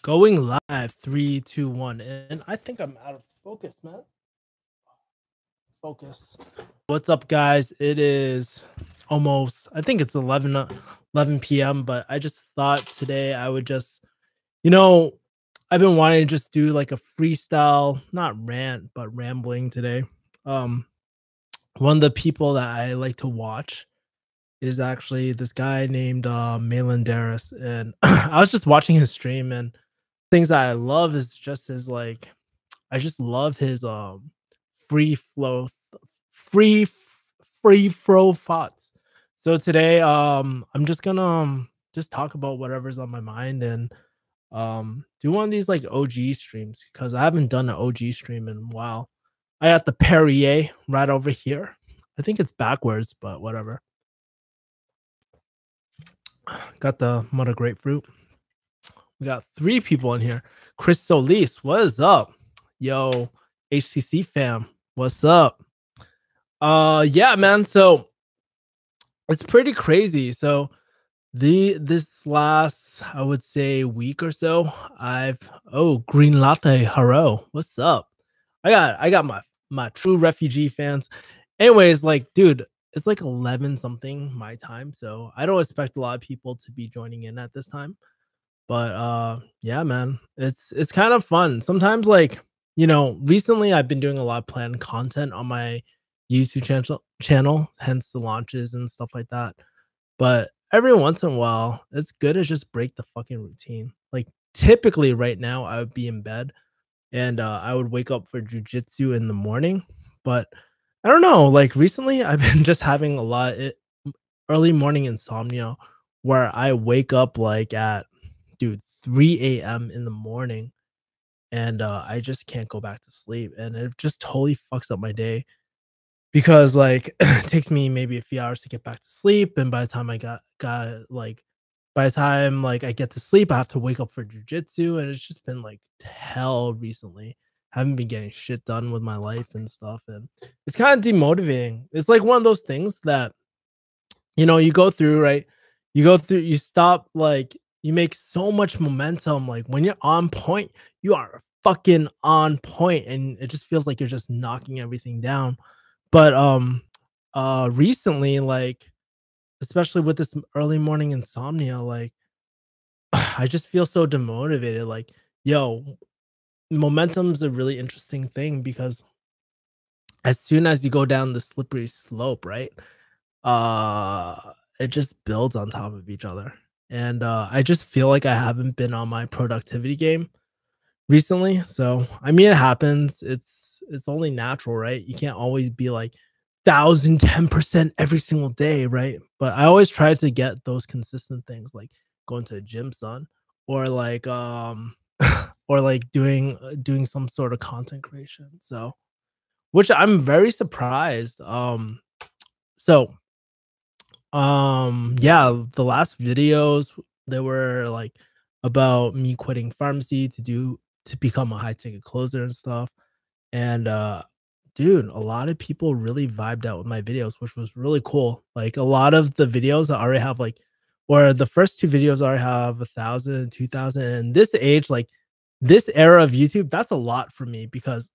Going live, three, two, one, and I think I'm out of focus, man. Focus. What's up, guys? It is almost, I think it's 11 p.m., but I just thought today I would just, you know, I've been wanting to just do like a freestyle, not rant, but rambling today. Um, One of the people that I like to watch is actually this guy named Malandaris, and I was just watching his stream, and things that I love is just his like I just love his free flow free free flow thoughts. So today I'm just gonna just talk about whatever's on my mind and do one of these like OG streams because I haven't done an OG stream in a while. I got the Perrier right over here. I think it's backwards, but whatever. Got the mother grapefruit. We got three people in here. Chris Solis, what is up? Yo, HCC fam, what's up? Yeah, man. So it's pretty crazy. So this last, I would say, week or so, I've green latte haro. What's up? I got my true refugee fans. Anyways, like, dude, it's like 11 something my time, so I don't expect a lot of people to be joining in at this time. But yeah, man, it's kind of fun. Sometimes like, recently I've been doing a lot of planned content on my YouTube channel, hence the launches and stuff like that. But every once in a while, it's good to just break the fucking routine. Like typically right now I would be in bed and I would wake up for jujitsu in the morning, but I don't know, like recently I've been just having a lot of early morning insomnia where I wake up like at dude 3 a.m. in the morning and I just can't go back to sleep and it just totally fucks up my day because like it takes me maybe a few hours to get back to sleep and by the time I got like by the time like I get to sleep I have to wake up for jujitsu and it's just been like hell recently. Haven't been getting shit done with my life and stuff and it's kind of demotivating. It's like one of those things that you go through, right? You stop, like, you make so much momentum. Like when you're on point, you are fucking on point, and it just feels like you're just knocking everything down. But recently, like, especially with this early morning insomnia, like I just feel so demotivated. Like, yo, momentum's a really interesting thing because as soon as you go down the slippery slope, right? It just builds on top of each other. And I just feel like I haven't been on my productivity game recently. So I mean it happens. It's only natural, right? You can't always be like 1010% every single day, right? But I always try to get those consistent things like going to a gym, son, or like or like doing some sort of content creation. So which I'm very surprised. So yeah, the last videos they were like about me quitting pharmacy to become a high ticket closer and stuff. And dude, a lot of people really vibed out with my videos, which was really cool. Like a lot of the videos that already have like or the first two videos already have 1,000, 2,000. And this age, like this era of YouTube, that's a lot for me because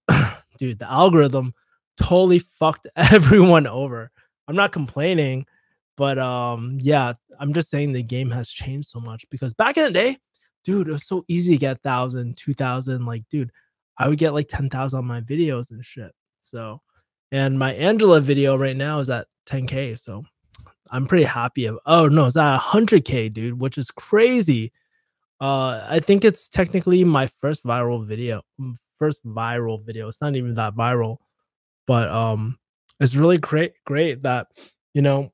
dude, the algorithm totally fucked everyone over. I'm not complaining, but yeah, I'm just saying the game has changed so much because back in the day, dude, it was so easy to get 1,000, 2,000. Like, dude, I would get like 10,000 on my videos and shit. So, and my Angela video right now is at 10K. So I'm pretty happy. Oh no, it's at 100K, dude, which is crazy. I think it's technically my first viral video. First viral video. It's not even that viral, but it's really great that you know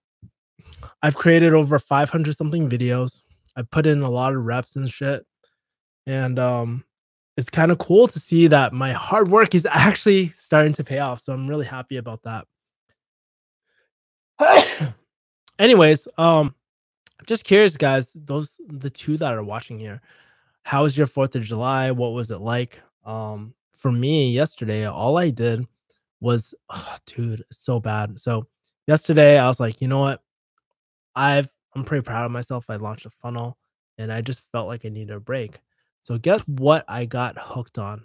I've created over 500 something videos. I put in a lot of reps and shit. And it's kind of cool to see that my hard work is actually starting to pay off. So I'm really happy about that. Anyways, just curious guys, the two that are watching here. How was your 4th of July? What was it like? For me yesterday, all I did was dude, it's so bad. So yesterday I was like, you know what? I'm pretty proud of myself. I launched a funnel and I just felt like I needed a break. So guess what I got hooked on?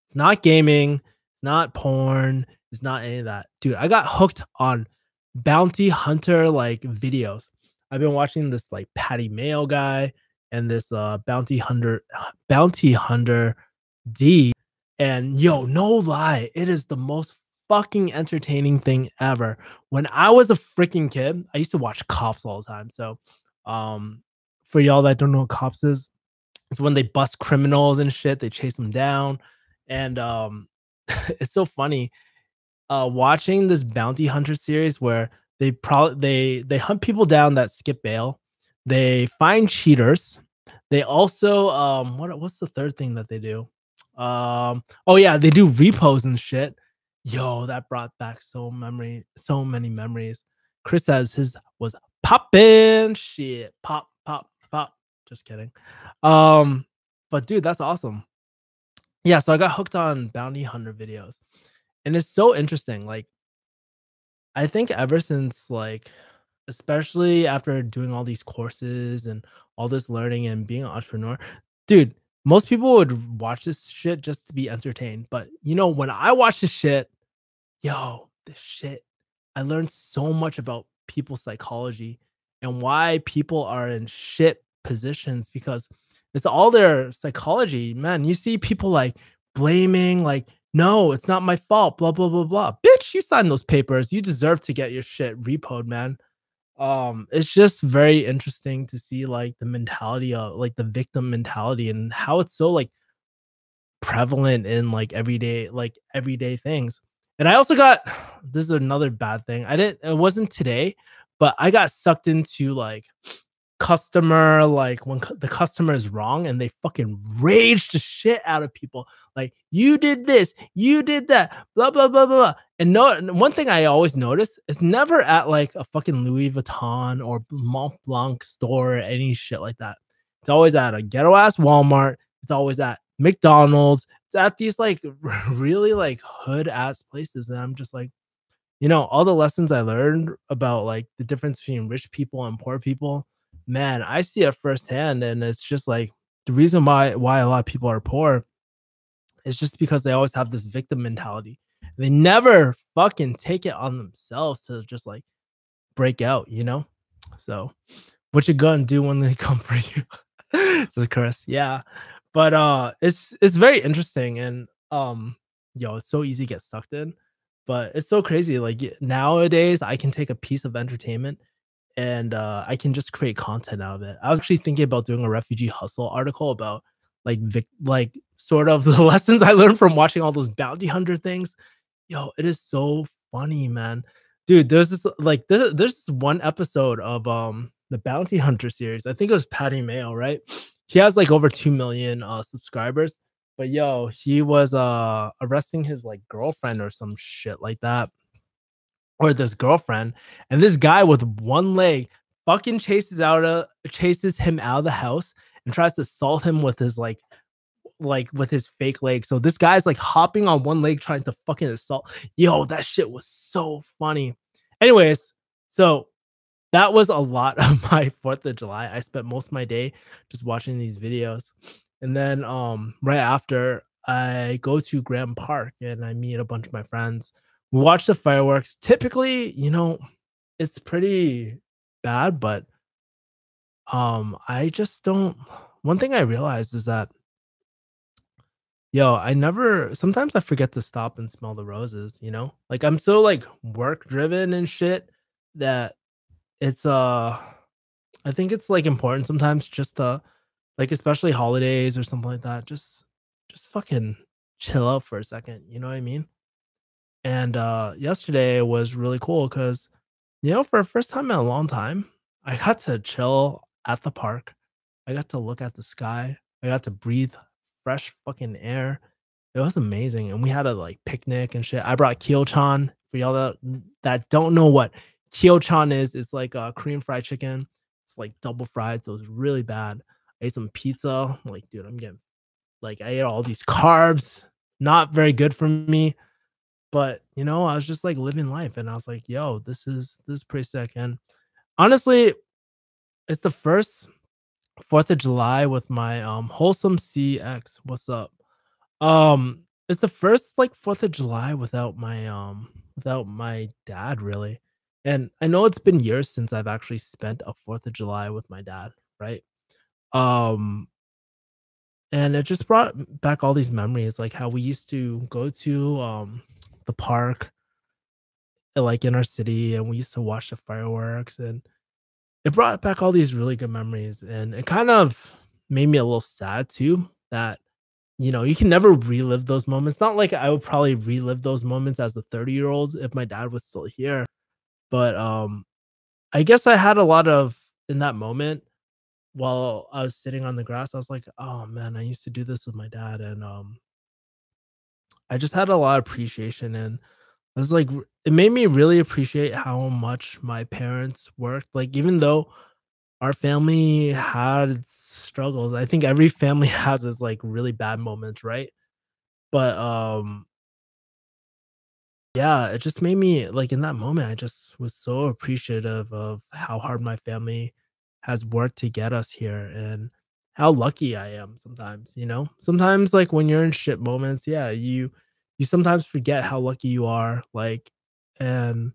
It's not gaming, it's not porn, it's not any of that. Dude, I got hooked on bounty hunter like videos. I've been watching this like Patty Mayo guy and this bounty hunter D. And yo, no lie, it is the most fucking entertaining thing ever. When I was a freaking kid, I used to watch Cops all the time. So um for y'all that don't know what Cops is, it's when they bust criminals and shit, they chase them down. And it's so funny watching this bounty hunter series where they hunt people down that skip bail. They find cheaters. They also what's the third thing that they do? Oh yeah, they do repos and shit. Yo, that brought back so many memories. Chris says his was popping shit. Pop, pop, pop. Just kidding. Um, but dude, that's awesome. Yeah, so I got hooked on bounty hunter videos. And it's so interesting. Like, I think ever since like especially after doing all these courses and all this learning and being an entrepreneur, dude, most people would watch this shit just to be entertained. But you know, when I watch this shit, yo, this shit, I learned so much about people's psychology and why people are in shit positions because it's all their psychology. Man, you see people like blaming, like, no, it's not my fault, blah, blah, blah, blah. Bitch, you signed those papers. You deserve to get your shit repoed, man. It's just very interesting to see like the mentality of like the victim mentality and how it's so like prevalent in everyday things. And I also got this is another bad thing. It wasn't today, but I got sucked into like customer like when the customer is wrong and they fucking rage the shit out of people like you did this, you did that, blah blah blah blah blah. And no, one thing I always notice is never at like a fucking Louis Vuitton or Mont Blanc store or any shit like that. It's always at a ghetto ass Walmart. It's always at McDonald's. It's at these like really like hood ass places. And I'm just like, all the lessons I learned about like the difference between rich people and poor people, man, I see it firsthand. And it's just like the reason why a lot of people are poor is just because they always have this victim mentality. They never fucking take it on themselves to just like break out. So what you gonna do when they come for you? So Chris, yeah. But it's very interesting and it's so easy to get sucked in. But it's so crazy. Like nowadays I can take a piece of entertainment and I can just create content out of it. I was actually thinking about doing a refugee hustle article about like sort of the lessons I learned from watching all those bounty hunter things. Yo, it is so funny, man. Dude, there's this one episode of the Bounty Hunter series. I think it was Patty Mayo, right? He has like over 2 million subscribers. But yo, he was arresting his like girlfriend or some shit like that. Or this girlfriend. And this guy with one leg fucking chases him out of the house and tries to assault him with his with his fake leg. So this guy's like hopping on one leg trying to fucking assault. Yo, that shit was so funny. Anyways, so that was a lot of my 4th of July. I spent most of my day just watching these videos. And then right after I go to Graham Park and I meet a bunch of my friends. We watch the fireworks. Typically, it's pretty bad, but I just don't one thing I realized is that I never sometimes I forget to stop and smell the roses. Like I'm so like work driven and shit that it's I think it's like important sometimes just to like especially holidays or something like that. Just fucking chill out for a second. You know what I mean? And yesterday was really cool because for the first time in a long time, I got to chill at the park. I got to look at the sky. I got to breathe fresh fucking air. It was amazing. And we had a like picnic and shit. I brought Kyochan for y'all that don't know what Kyochan is. It's like a Korean fried chicken. It's like double fried, so it's really bad. I ate some pizza. I'm like, dude, I'm getting like I ate all these carbs. Not very good for me. But I was just like living life and I was like, yo, this is pretty sick. And honestly, it's the first 4th of July with my wholesome CX. What's up? It's the first like 4th of July without my dad really. And I know it's been years since I've actually spent a 4th of July with my dad, right? Um and it just brought back all these memories like how we used to go to the park like in our city, and we used to watch the fireworks, and it brought back all these really good memories, and it kind of made me a little sad too that, you can never relive those moments. Not like I would probably relive those moments as a 30-year-old if my dad was still here, but, I guess I had a lot of in that moment while I was sitting on the grass, I was like, "Oh, man, I used to do this with my dad," and, I just had a lot of appreciation, and I was like it made me really appreciate how much my parents worked, like, even though our family had struggles. I think every family has its, like, really bad moments, right? But, yeah, it just made me like, in that moment, I just was so appreciative of how hard my family has worked to get us here and how lucky I am sometimes, you know? Sometimes, like, when you're in shit moments, yeah, you sometimes forget how lucky you are, like, and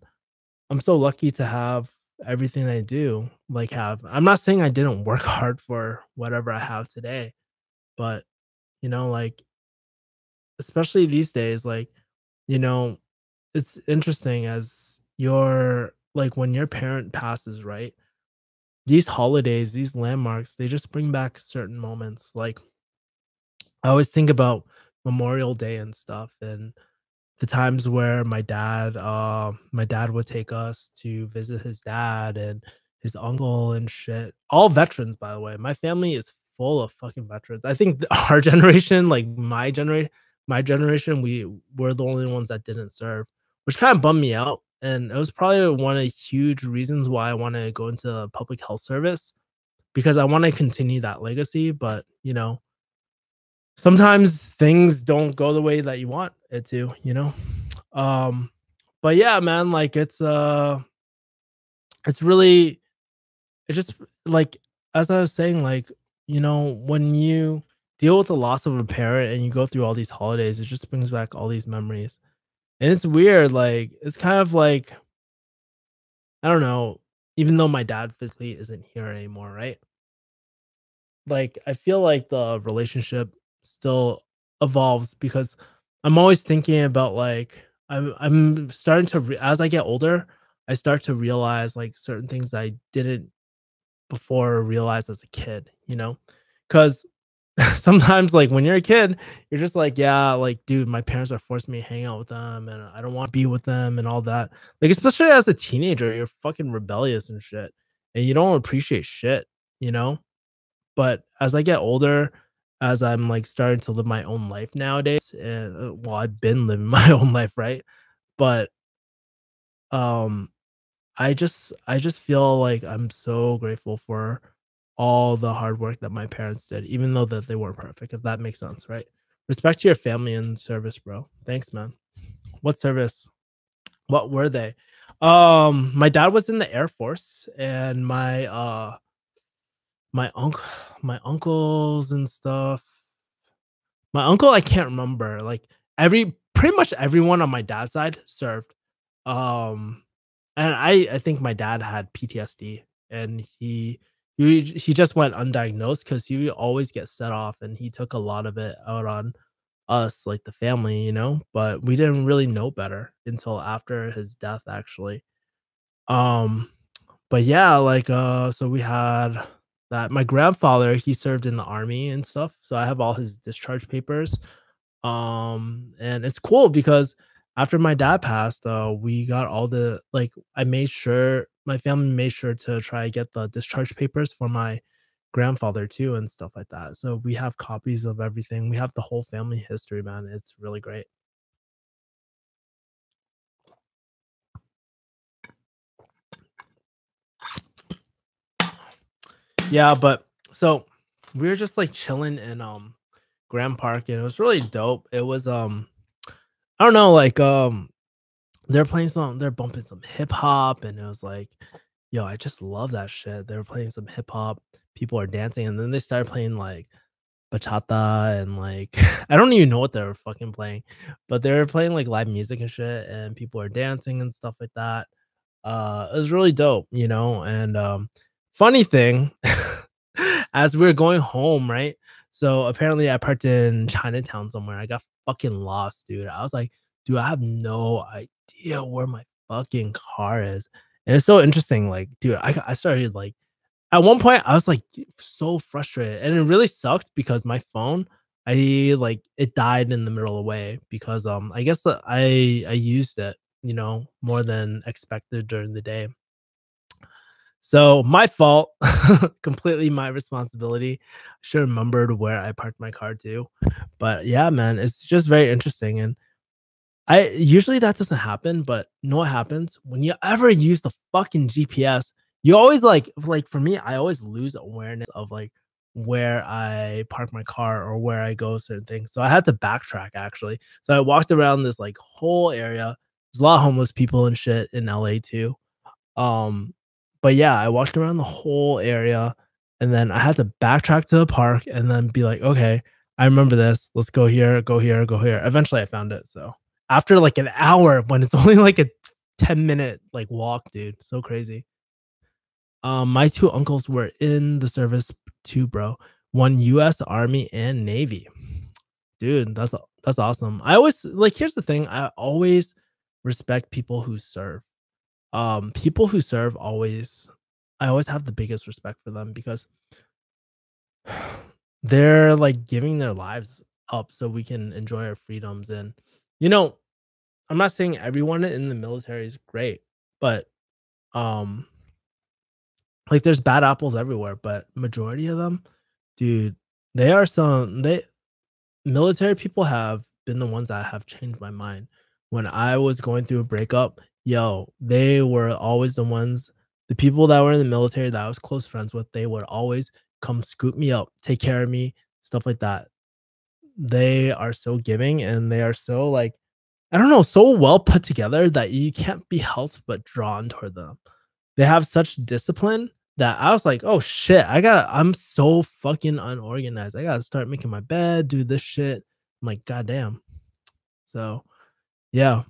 I'm so lucky to have everything I do, like, have. I'm not saying I didn't work hard for whatever I have today, but, like, especially these days, like, you know, it's interesting as your like, when your parent passes, right? These holidays, these landmarks, they just bring back certain moments, like, I always think about Memorial Day and stuff, and the times where my dad would take us to visit his dad and his uncle and shit. All veterans, by the way. My family is full of fucking veterans. I think our generation, like my generation, we were the only ones that didn't serve, which kind of bummed me out. And it was probably one of the huge reasons why I want to go into public health service because I want to continue that legacy. But sometimes things don't go the way that you want it to. Um, but yeah, man, like it's really it's just like as I was saying, like, when you deal with the loss of a parent and you go through all these holidays, it just brings back all these memories. And it's weird, like it's kind of like I don't know, even though my dad physically isn't here anymore, right? Like I feel like the relationship still evolves because I'm always thinking about like I'm starting to as I get older, I start to realize like certain things I didn't before realize as a kid, Cuz sometimes like when you're a kid, you're just like, yeah, like dude, my parents are forcing me to hang out with them and I don't want to be with them and all that. Like especially as a teenager, you're fucking rebellious and shit. And you don't appreciate shit, you know? But as I get older, as I'm, like, starting to live my own life nowadays, and, well, I've been living my own life, right? But, um, I just feel like I'm so grateful for all the hard work that my parents did, even though that they weren't perfect, if that makes sense, right? Respect to your family and service, bro. Thanks, man. What service? What were they? My dad was in the Air Force, and my uncle my uncles and stuff. My uncle, I can't remember, like, every pretty much everyone on my dad's side served, um, and I think my dad had PTSD, and he just went undiagnosed because he would always get set off, and he took a lot of it out on us, like, the family, but we didn't really know better until after his death, actually. Um, but yeah, like, so we had that my grandfather, he served in the army and stuff, so I have all his discharge papers. And it's cool because after my dad passed, we got all the like I made sure my family made sure to try to get the discharge papers for my grandfather too and stuff like that. So we have copies of everything. We have the whole family history, man. It's really great. Yeah, but so we were just like chilling in Grand Park and it was really dope. It was I don't know, like they're bumping some hip hop and it was like, yo, I just love that shit. They were playing some hip hop. people are dancing, and then they started playing like bachata and like I don't even know what they were fucking playing, but they were playing like live music and shit, and people are dancing and stuff like that. It was really dope, you know. And funny thing, as we were going home, right? So apparently I parked in Chinatown somewhere. I got fucking lost, dude. I was like, dude, I have no idea where my fucking car is. And it's so interesting, like, dude, I started like at one point I was like so frustrated, and it really sucked because my phone, I like it died in the middle of the way because I guess I used it, you know, more than expected during the day. So my fault, completely my responsibility. Should have remembered where I parked my car too. But yeah, man, it's just very interesting. And I usually that doesn't happen, but you know what happens when you ever use the fucking GPS? You always like for me, I always lose awareness of like where I park my car or where I go certain things. So I had to backtrack actually. So I walked around this like whole area. There's a lot of homeless people and shit in LA too. Um, but yeah, I walked around the whole area and then I had to backtrack to the park and then be like, okay, I remember this. Let's go here, go here, go here. Eventually I found it. So after like an hour when it's only like a 10-minute like walk, dude. So crazy. My two uncles were in the service too, bro. One US Army and Navy. Dude, that's awesome. I always like here's the thing. I always respect people who serve. People who serve always I always have the biggest respect for them because they're like giving their lives up so we can enjoy our freedoms. And you know, I'm not saying everyone in the military is great, but um like there's bad apples everywhere, but majority of them, dude, they are some they military people have been the ones that have changed my mind. When I was going through a breakup, yo, they were always the people that were in the military that I was close friends with, they would always come scoop me up, take care of me, stuff like that. They are so giving and they are so like, I don't know, so well put together that you can't be helped but drawn toward them. They have such discipline that I was like, "Oh shit, I'm so fucking unorganized. I gotta start making my bed, do this shit." I'm like, "God damn." So, yeah.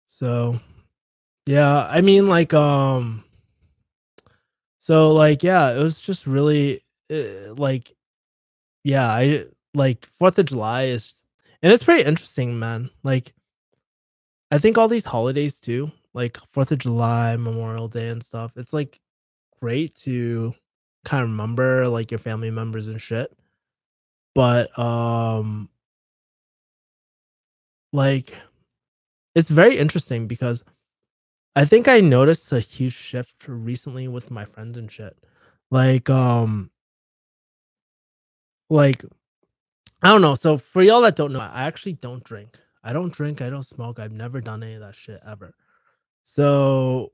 So, yeah, I mean, like, so, like, yeah, it was just really, like, yeah, I like 4th of July is and it's pretty interesting, man. Like, I think all these holidays too, like 4th of July, Memorial Day and stuff, it's like great to kind of remember like your family members and shit. But like it's very interesting because I think I noticed a huge shift recently with my friends and shit. Like like I don't know. So for y'all that don't know, I actually don't drink. I don't drink, I don't smoke. I've never done any of that shit ever. So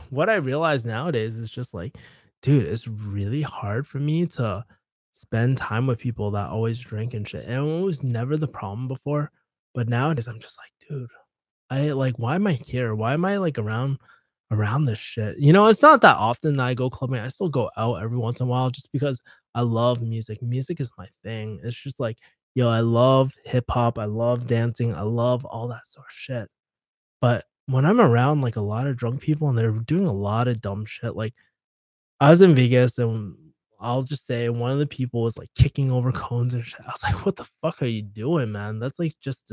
what I realize nowadays is just like, dude, it's really hard for me to spend time with people that always drink and shit. And it was never the problem before, but nowadays I'm just like, dude, I like, why am I here? Why am I like around this shit? You know, it's not that often that I go clubbing. I still go out every once in a while just because I love music. Music is my thing. It's just like, yo, I love hip hop. I love dancing. I love all that sort of shit. But when I'm around, like, a lot of drunk people and they're doing a lot of dumb shit, like, I was in Vegas and I'll just say one of the people was, like, kicking over cones and shit. I was like, "What the fuck are you doing, man? That's, like, just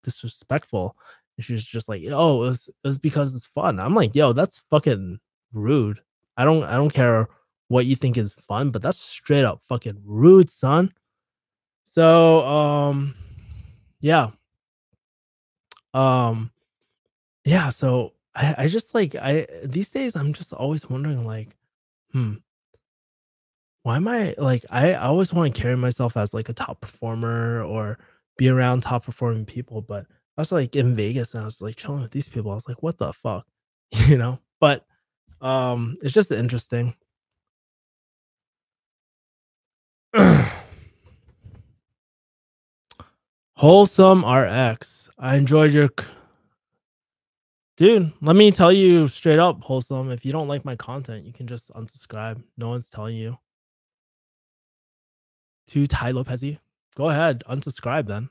disrespectful." And she's just like, "Oh, it was because it's fun." I'm like, "Yo, that's fucking rude. I don't care what you think is fun, but that's straight up fucking rude, son." So, yeah, um yeah, so I just like I these days I'm just always wondering like, hmm, why am I like I always want to carry myself as like a top performer or be around top performing people, but I was like in Vegas and I was like chilling with these people. I was like, what the fuck? You know? But it's just interesting. Wholesome RX. I enjoyed your Dude, let me tell you straight up, wholesome. If you don't like my content, you can just unsubscribe. No one's telling you to Ty Lopez. Go ahead, unsubscribe then.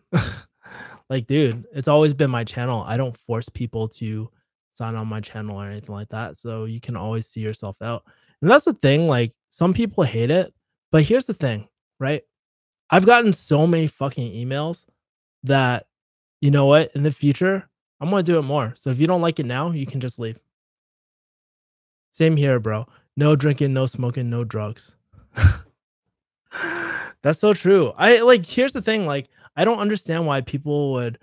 Like, dude, it's always been my channel. I don't force people to sign on my channel or anything like that. So you can always see yourself out. And that's the thing, like some people hate it, but here's the thing, right? I've gotten so many fucking emails that you know what, in the future, I'm gonna do it more. So if you don't like it now, you can just leave. Same here, bro. No drinking, no smoking, no drugs. That's so true. I like here's the thing, like I don't understand why people would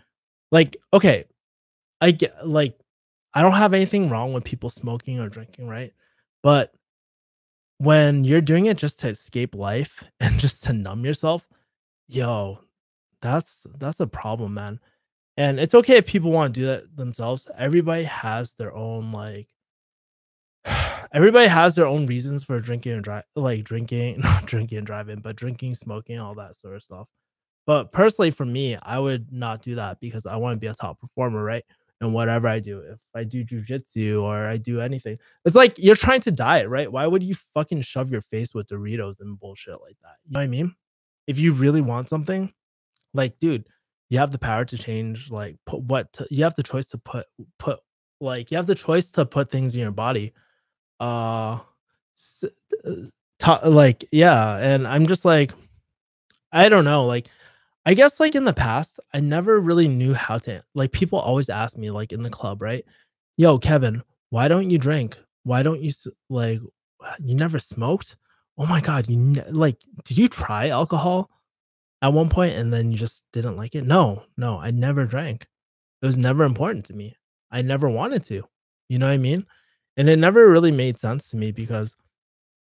like okay, I get like I don't have anything wrong with people smoking or drinking, right? But when you're doing it just to escape life and just to numb yourself, yo, that's a problem, man. And it's okay if people want to do that themselves. Everybody has their own like everybody has their own reasons for drinking and drive like drinking, not drinking and driving, but drinking, smoking, all that sort of stuff. But personally, for me, I would not do that because I want to be a top performer, right? And whatever I do, if I do jujitsu or I do anything, it's like you're trying to diet, right? Why would you fucking shove your face with Doritos and bullshit like that? You know what I mean? If you really want something, like, dude, you have the power to change, like, put what to, you have the choice to put like you have the choice to put things in your body. Uh, s- like yeah, and I'm just like I don't know, like I guess, like, in the past, I never really knew how to like, people always ask me, like, in the club, right? "Yo, Kevin, why don't you drink? Why don't you like, you never smoked? Oh my god, like, did you try alcohol at one point and then you just didn't like it?" No, no, I never drank. It was never important to me. I never wanted to. You know what I mean? And it never really made sense to me because,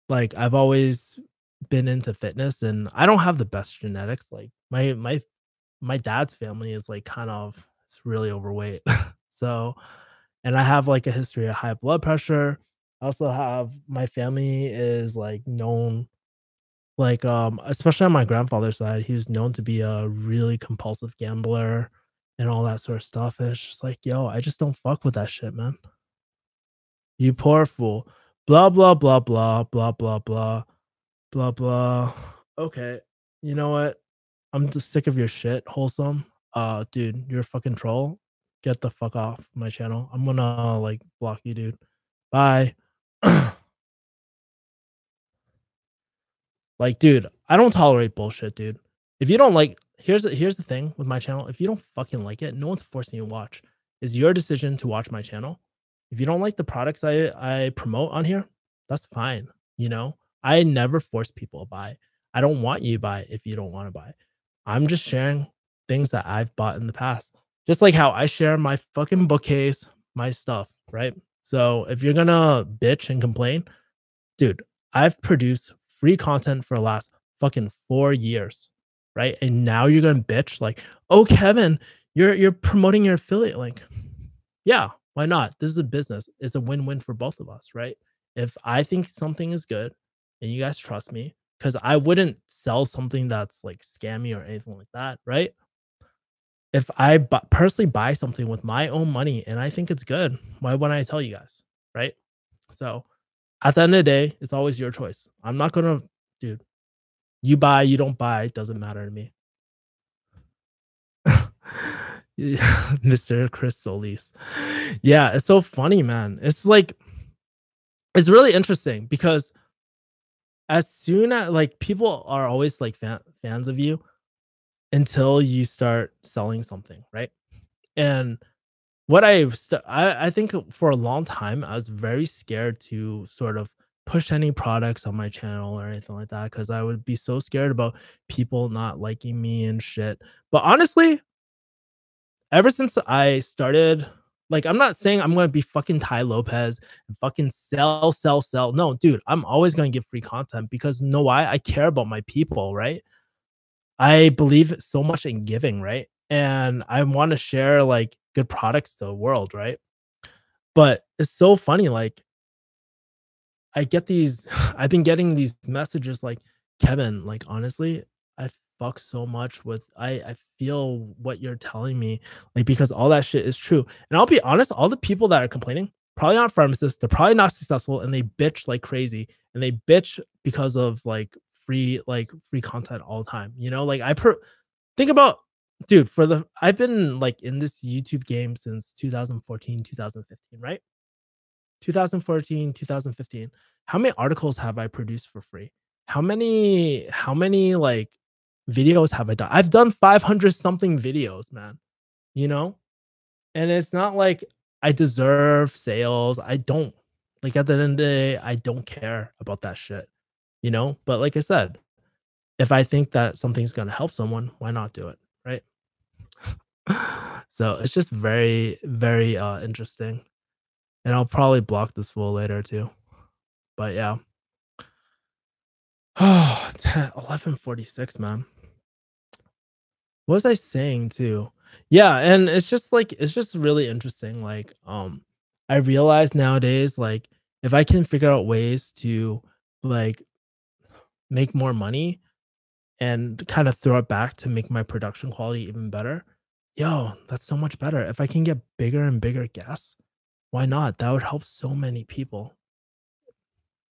like, I've always been into fitness and I don't have the best genetics. Like, my dad's family is like kind of it's really overweight. So, and I have like a history of high blood pressure. I also have my family is like known like especially on my grandfather's side, he was known to be a really compulsive gambler and all that sort of stuff. And it's just like, yo, I just don't fuck with that shit, man. You poor fool. Blah blah blah blah blah blah blah blah blah. Okay. You know what? I'm just sick of your shit, wholesome. Dude, you're a fucking troll. Get the fuck off my channel. I'm gonna like block you, dude. Bye. Like, dude, I don't tolerate bullshit, dude. If you don't like, here's the thing with my channel. If you don't fucking like it, no one's forcing you to watch. It's your decision to watch my channel. If you don't like the products I promote on here, that's fine. You know, I never force people to buy. I don't want you to buy if you don't want to buy. I'm just sharing things that I've bought in the past. Just like how I share my fucking bookcase, my stuff, right? So if you're gonna bitch and complain, dude, I've produced free content for the last fucking 4 years, right? And now you're gonna bitch like, "Oh, Kevin, you're promoting your affiliate link." Yeah, why not? This is a business. It's a win-win for both of us, right? If I think something is good and you guys trust me, because I wouldn't sell something that's like scammy or anything like that, right? If I personally buy something with my own money and I think it's good, why wouldn't I tell you guys, right? So at the end of the day, it's always your choice. I'm not gonna, dude. You buy, you don't buy, it doesn't matter to me. Mr. Chris Solis. Yeah, it's so funny, man. It's like it's really interesting because as soon as like people are always like fans of you until you start selling something, right? And what I think for a long time, I was very scared to sort of push any products on my channel or anything like that because I would be so scared about people not liking me and shit. But honestly, ever since I started, like, I'm not saying I'm gonna be fucking Ty Lopez and fucking sell, sell, sell. No, dude, I'm always gonna give free content because you know why? I care about my people, right? I believe so much in giving, right? And I want to share like good products to the world, right? But it's so funny, like, I get these I've been getting these messages like, "Kevin, like, honestly, I fuck so much with I feel what you're telling me, like, because all that shit is true. And I'll be honest, all the people that are complaining, probably not pharmacists, they're probably not successful, and they bitch like crazy, and they bitch because of free content all the time. You know, like think about, dude, for the I've been like in this YouTube game since 2014, 2015, right? 2014, 2015. How many articles have I produced for free? How many like videos have I done? I've done 500 something videos, man, you know? And it's not like I deserve sales. I don't. Like at the end of the day, I don't care about that shit, you know? But like I said, if I think that something's going to help someone, why not do it, right? So it's just very, very interesting. And I'll probably block this fool later too. But yeah. Oh, 11:46, man. What was I saying too? Yeah, and it's just really interesting. Like, I realize nowadays, like, if I can figure out ways to like make more money and kind of throw it back to make my production quality even better, yo, that's so much better. If I can get bigger and bigger guests, why not? That would help so many people.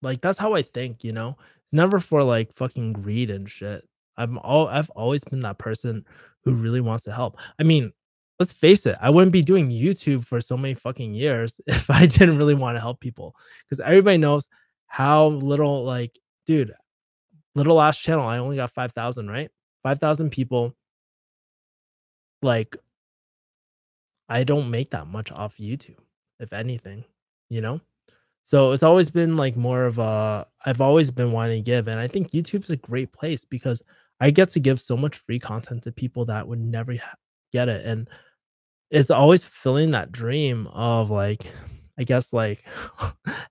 Like, that's how I think, you know? It's never for, like, fucking greed and shit. I've always been that person who really wants to help. I mean, let's face it, I wouldn't be doing YouTube for so many fucking years if I didn't really wanna help people. Because everybody knows how little, like, dude, little ass channel, I only got 5,000, right? 5,000 people, like, I don't make that much off YouTube, if anything, you know? So it's always been like more of a I've always been wanting to give, and I think YouTube is a great place because I get to give so much free content to people that would never get it, and it's always filling that dream of like, I guess like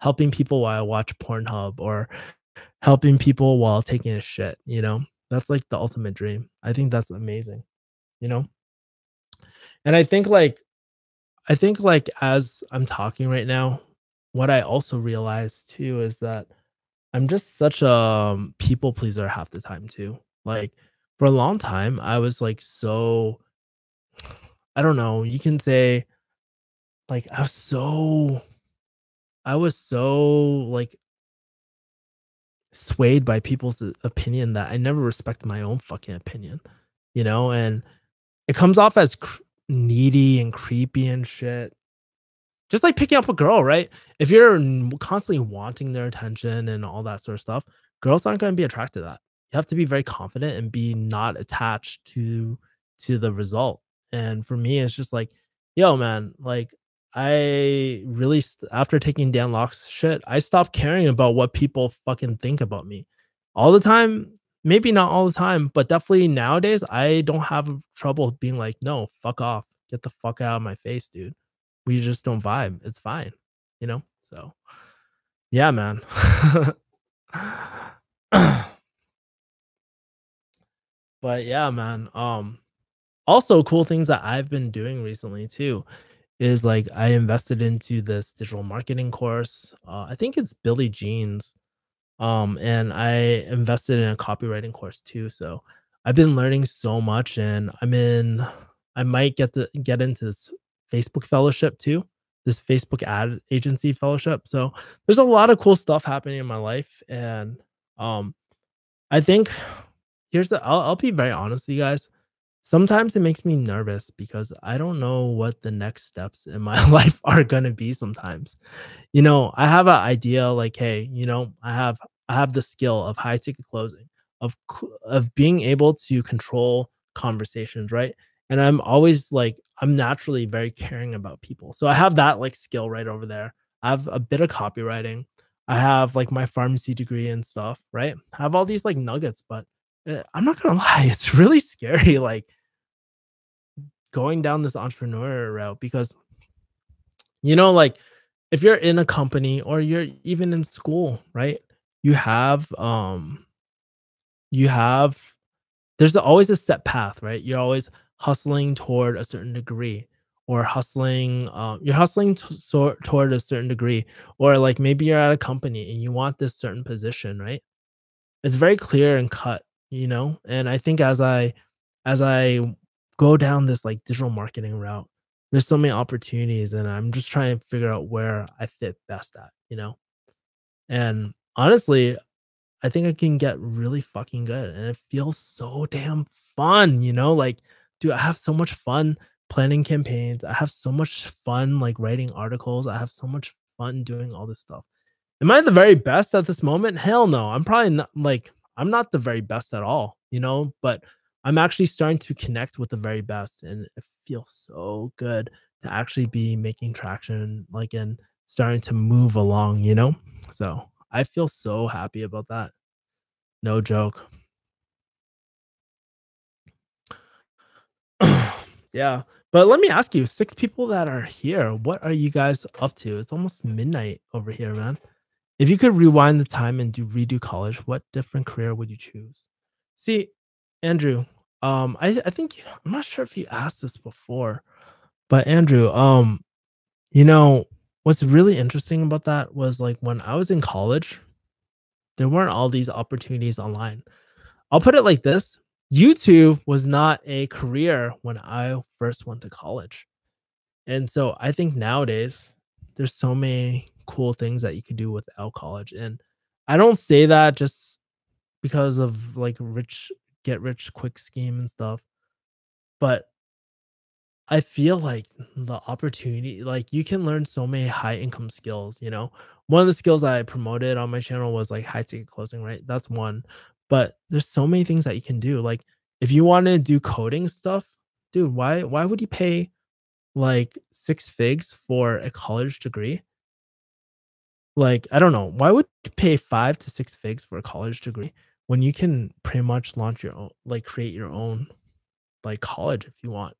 helping people while I watch Pornhub or helping people while taking a shit. You know, that's like the ultimate dream. I think that's amazing. You know, and I think like as I'm talking right now, what I also realized too is that I'm just such a people pleaser half the time too. Like for a long time, I was like so I don't know, you can say like I was so like swayed by people's opinion that I never respected my own fucking opinion, you know, and it comes off as needy and creepy and shit. Just like picking up a girl, right? If you're constantly wanting their attention and all that sort of stuff, girls aren't going to be attracted to that. You have to be very confident and be not attached to the result. And for me, it's just like, yo, man, like I really after taking Dan Locke's shit, I stopped caring about what people fucking think about me. All the time, maybe not all the time, but definitely nowadays, I don't have trouble being like, no, fuck off, get the fuck out of my face, dude. We just don't vibe. It's fine, you know? So, yeah, man. But yeah, man, also cool things that I've been doing recently too is like I invested into this digital marketing course. I think it's Billy Jean's. And I invested in a copywriting course too. So I've been learning so much and I might get into this Facebook fellowship too, this Facebook ad agency fellowship. So there's a lot of cool stuff happening in my life. And um I think I'll be very honest with you guys. Sometimes it makes me nervous because I don't know what the next steps in my life are gonna be sometimes. You know, I have an idea like, hey, you know, I have the skill of high ticket closing, of being able to control conversations, right? And I'm always like, I'm naturally very caring about people. So I have that like skill right over there. I have a bit of copywriting. I have like my pharmacy degree and stuff, right? I have all these like nuggets, but I'm not gonna lie, it's really scary, like going down this entrepreneur route because you know, like if you're in a company or you're even in school, right? You have you have there's always a set path, right? You're always hustling toward a certain degree or you're hustling toward a certain degree or like maybe you're at a company and you want this certain position, right? It's very clear and cut. you know? And I think as I go down this like digital marketing route, there's so many opportunities and I'm just trying to figure out where I fit best at, you know? And honestly, I think I can get really fucking good and it feels so damn fun, you know? Like, dude, I have so much fun planning campaigns. I have so much fun like writing articles. I have so much fun doing all this stuff. Am I the very best at this moment? Hell no. I'm probably not like I'm not the very best at all, you know, but I'm actually starting to connect with the very best and it feels so good to actually be making traction like and starting to move along, you know? So, I feel so happy about that. No joke. Yeah. But let me ask you, 6 people that are here, what are you guys up to? It's almost midnight over here, man. If you could rewind the time and redo college, what different career would you choose? See, Andrew, I think I'm not sure if you asked this before, but Andrew, you know, what's really interesting about that was like when I was in college, there weren't all these opportunities online. I'll put it like this. YouTube was not a career when I first went to college. And so I think nowadays there's so many cool things that you could do without college. And I don't say that just because of like rich get rich quick scheme and stuff, but I feel like the opportunity, like you can learn so many high income skills, you know. One of the skills I promoted on my channel was like high ticket closing, right? That's one. But there's so many things that you can do. Like if you want to do coding stuff, dude, why would you pay like 6 figs for a college degree? Like, I don't know. Why would you pay 5 to 6 figs for a college degree when you can pretty much launch your own, like create your own like college if you want?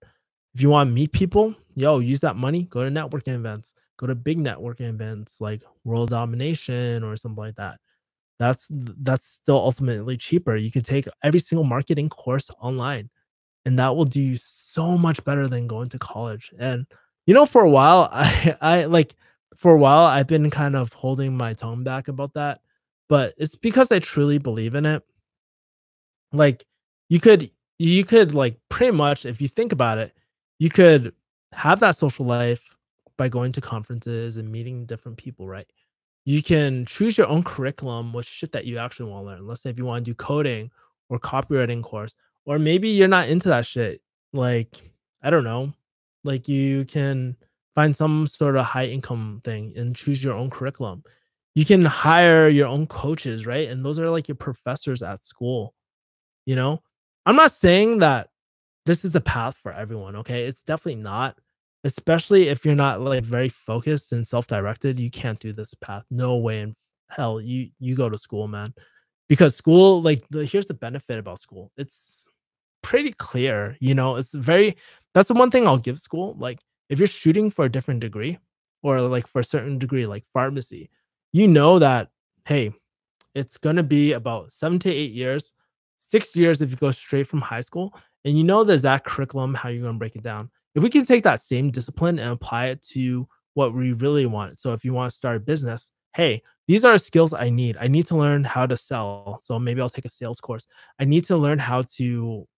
If you want to meet people, yo, use that money, go to networking events, go to big networking events like World Domination or something like that. That's still ultimately cheaper. You could take every single marketing course online and that will do you so much better than going to college. And you know, for a while, I like for a while I've been kind of holding my tongue back about that, but it's because I truly believe in it. Like you could like pretty much if you think about it, you could have that social life by going to conferences and meeting different people, right? You can choose your own curriculum with shit that you actually want to learn. Let's say if you want to do coding or copywriting course, or maybe you're not into that shit. Like, I don't know. Like you can find some sort of high income thing and choose your own curriculum. You can hire your own coaches, right? And those are like your professors at school, you know? I'm not saying that this is the path for everyone, okay? It's definitely not. Especially if you're not like very focused and self-directed, you can't do this path. No way in hell. You go to school, man. Because school, like here's the benefit about school. It's pretty clear, you know, it's very that's the one thing I'll give school. Like if you're shooting for a different degree or like for a certain degree, like pharmacy, you know that, hey, it's gonna be about 7 to 8 years, 6 years if you go straight from high school, and you know the exact curriculum, how you're gonna break it down. If we can take that same discipline and apply it to what we really want. So if you want to start a business, hey, these are skills I need. I need to learn how to sell. So maybe I'll take a sales course. I need to learn how to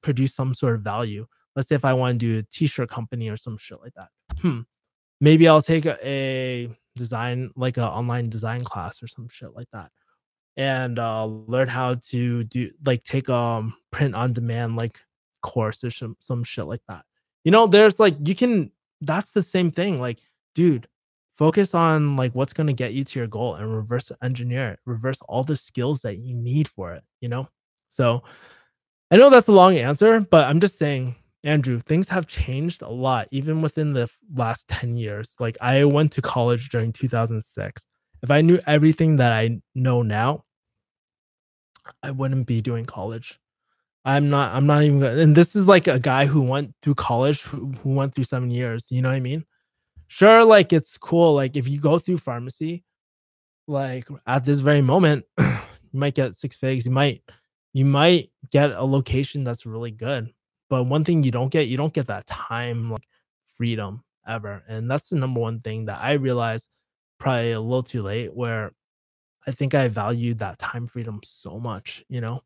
produce some sort of value. Let's say if I want to do a t-shirt company or some shit like that. Hmm. Maybe I'll take a design, like an online design class or some shit like that and learn how to do like take print on demand like course or some shit like that. You know, there's like you can that's the same thing. Like, dude, focus on like what's gonna get you to your goal and reverse engineer it, reverse all the skills that you need for it, you know? So I know that's a long answer, but I'm just saying, Andrew, things have changed a lot, even within the last 10 years. Like I went to college during 2006. If I knew everything that I know now, I wouldn't be doing college. I'm not even gonna and this is like a guy who went through college who went through 7 years, you know what I mean? Sure, like it's cool, like if you go through pharmacy, like at this very moment, you might get 6 figs, you might get a location that's really good. But one thing you don't get that time like freedom ever. And that's the number one thing that I realized probably a little too late where I think I valued that time freedom so much, you know?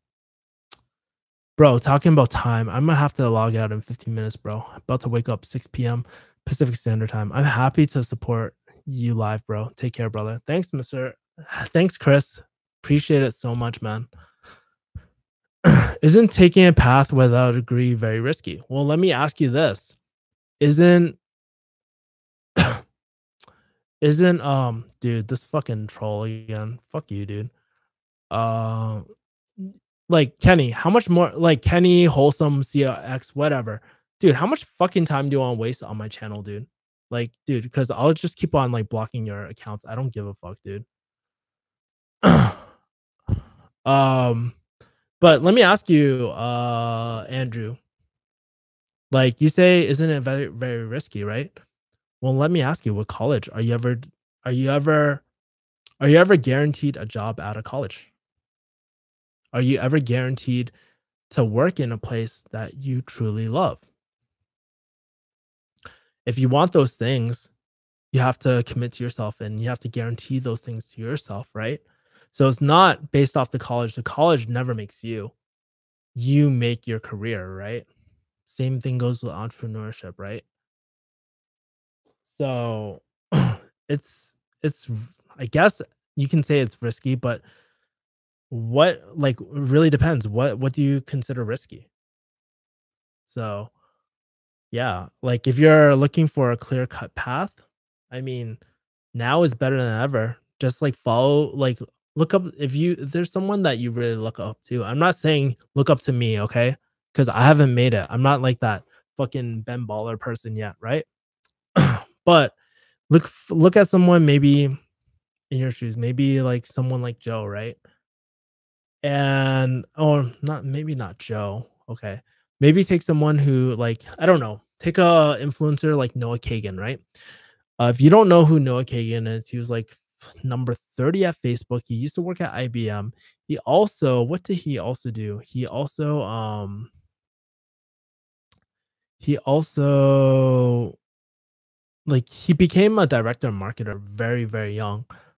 Bro, talking about time, I'm gonna have to log out in 15 minutes, bro. About to wake up 6 p.m. Pacific Standard Time. I'm happy to support you live, bro. Take care, brother. Thanks, Mr. Thanks, Chris. Appreciate it so much, man. Isn't taking a path without a degree very risky? Well, let me ask you this. Isn't isn't dude, this fucking troll again. Fuck you, dude. Um like Kenny, how much more like Kenny, wholesome, CX, whatever. Dude, how much fucking time do you want to waste on my channel, dude? Like, dude, because I'll just keep on like blocking your accounts. I don't give a fuck, dude. um, but let me ask you, Andrew. Like you say, isn't it very, very risky, right? Well, let me ask you, what college are you ever are you ever guaranteed a job out of college? Are you ever guaranteed to work in a place that you truly love? If you want those things, you have to commit to yourself and you have to guarantee those things to yourself, right? So it's not based off the college. The college never makes you. You make your career, right? Same thing goes with entrepreneurship, right? So it's I guess you can say it's risky, but what like really depends. What do you consider risky? So yeah, like if you're looking for a clear cut path, I mean, now is better than ever. Just like follow, like look up if there's someone that you really look up to. I'm not saying look up to me, okay? Because I haven't made it. I'm not like that fucking Ben Baller person yet, right? But look at someone maybe in your shoes, maybe like someone like Joe, right? And or not maybe not Joe. Okay. Maybe take someone who like I don't know, take a influencer like Noah Kagan, right? If you don't know who Noah Kagan is, he was like number 30 at Facebook. He used to work at IBM. He also, what did he also do? He also like he became a director of marketer very, very young.